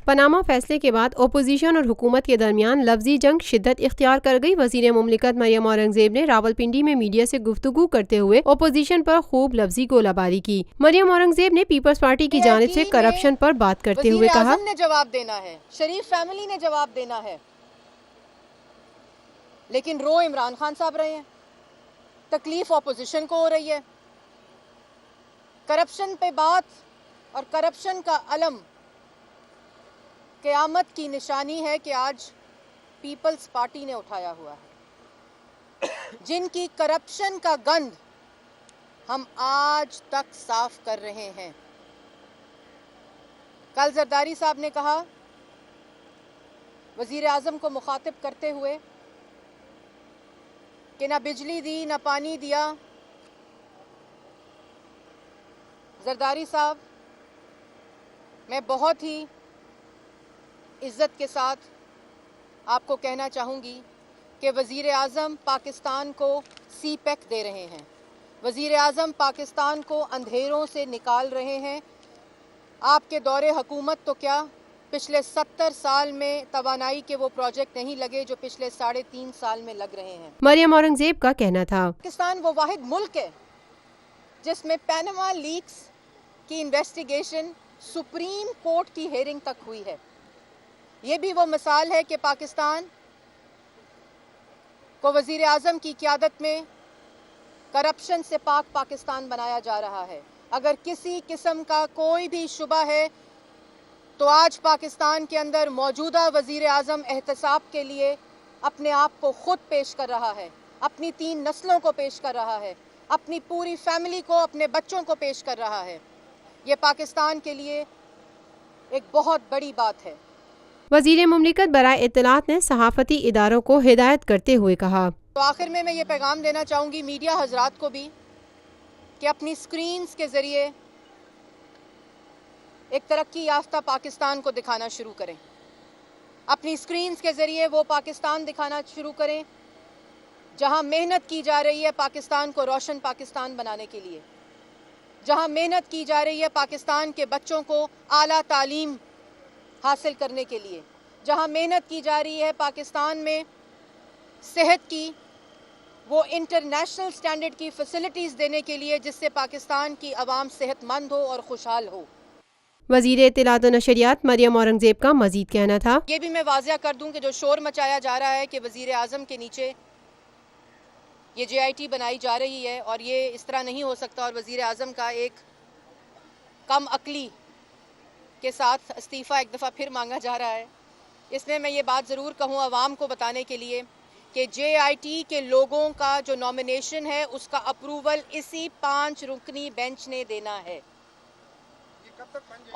Panama फैसले के बाद ओपोजिशन और हुकूमत के दरमियान लफ्जी जंग शिद्दत इख्तियार कर गई। वज़ीर मुमलिकत मरियम औरंगजेब ने रावलपिंडी में मीडिया से गुफ्तगू करते हुए ओपोजिशन पर खूब लफ्जी गोलाबारी की। मरियम औरंगजेब ने पीपल्स पार्टी की जानिब से करप्शन पर बात करते हुए कहा, ने जवाब देना है, शरीफ फैमिली ने जवाब देना है, लेकिन रो इमरान खान साहब रहे हैं, तकलीफ ऑपोजिशन को हो रही है। करप्शन पे बात और करप्शन का अलम क़यामत की निशानी है कि आज पीपल्स पार्टी ने उठाया हुआ है, जिनकी करप्शन का गंध हम आज तक साफ कर रहे हैं। कल जरदारी साहब ने कहा वजीर आजम को मुखातिब करते हुए कि ना बिजली दी ना पानी दिया। जरदारी साहब, मैं बहुत ही इज्जत के साथ आपको कहना चाहूँगी कि वज़ीर आज़म पाकिस्तान को सीपैक दे रहे हैं, वज़ीर आज़म पाकिस्तान को अंधेरों से निकाल रहे हैं। आपके दौरे हुकूमत तो क्या, पिछले 70 साल में तवानाई के वो प्रोजेक्ट नहीं लगे जो पिछले 3.5 साल में लग रहे हैं। मरियम औरंगजेब का कहना था, पाकिस्तान वो वाहिद मुल्क है जिसमें पैनामा लीक्स की इन्वेस्टिगेशन सुप्रीम कोर्ट की हेयरिंग तक हुई है। ये भी वो मिसाल है कि पाकिस्तान को वज़ीर आज़म की क़यादत में करप्शन से पाक पाकिस्तान बनाया जा रहा है। अगर किसी किस्म का कोई भी शुबा है तो आज पाकिस्तान के अंदर मौजूदा वज़ीर आज़म एहतसाब के लिए अपने आप को खुद पेश कर रहा है, अपनी 3 नस्लों को पेश कर रहा है, अपनी पूरी फैमिली को, अपने बच्चों को पेश कर रहा है। ये पाकिस्तान के लिए एक बहुत बड़ी बात है। वज़ीर मुमलिकत बराए इत्तलात ने सहाफ़ती इदारों को हिदायत करते हुए कहा, तो आखिर में मैं ये पैगाम देना चाहूँगी मीडिया हजरात को भी कि अपनी स्क्रीन्स के ज़रिए एक तरक्की याफ्ता पाकिस्तान को दिखाना शुरू करें। अपनी स्क्रीन्स के ज़रिए वो पाकिस्तान दिखाना शुरू करें जहाँ मेहनत की जा रही है पाकिस्तान को रोशन पाकिस्तान बनाने के लिए, जहाँ मेहनत की जा रही है पाकिस्तान के बच्चों को आला तालीम हासिल करने के लिए, जहाँ मेहनत की जा रही है पाकिस्तान में सेहत की वो इंटरनेशनल स्टैंडर्ड की फैसिलिटीज़ देने के लिए, जिससे पाकिस्तान की आवाम सेहतमंद हो और खुशहाल हो। वज़ीर इत्तलात और नशरियात मरियम औरंगजेब का मजीद कहना था, ये भी मैं वाज़िया कर दूं कि जो शोर मचाया जा रहा है कि वज़ीर आज़म के नीचे ये JIT बनाई जा रही है और ये इस तरह नहीं हो सकता और वज़ीर आज़म का एक कम अक्ली के साथ इस्तीफ़ा एक दफ़ा फिर मांगा जा रहा है, इसमें मैं ये बात ज़रूर कहूँ आवाम को बताने के लिए कि JIT के लोगों का जो नॉमिनेशन है उसका अप्रूवल इसी 5 रुकनी बेंच ने देना है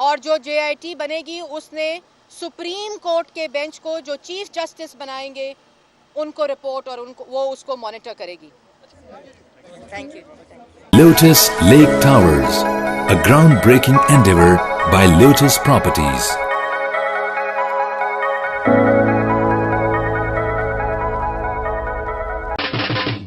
और जो JIT बनेगी उसने सुप्रीम कोर्ट के बेंच को जो चीफ जस्टिस बनाएंगे उनको रिपोर्ट और वो उसको मॉनिटर करेगी। Thank you. Lotus Lake Towers, a groundbreaking endeavor by Lotus Properties.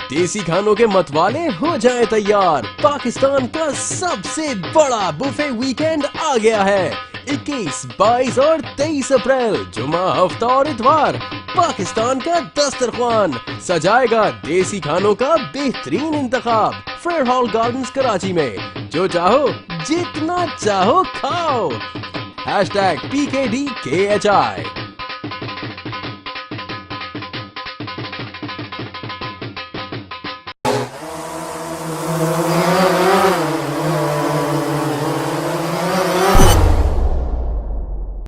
देसी खानों के मतवाले हो जाएं तैयार। पाकिस्तान का सबसे बड़ा बुफे वीकेंड आ गया है। 21, 22 और 23 अप्रैल जुमा, हफ्ता और इतवार पाकिस्तान का दस्तरख्वान सजाएगा देसी खानों का बेहतरीन इंतखाब फेयर हॉल गार्डन्स कराची में। जो चाहो जितना चाहो खाओ। #PKDKHI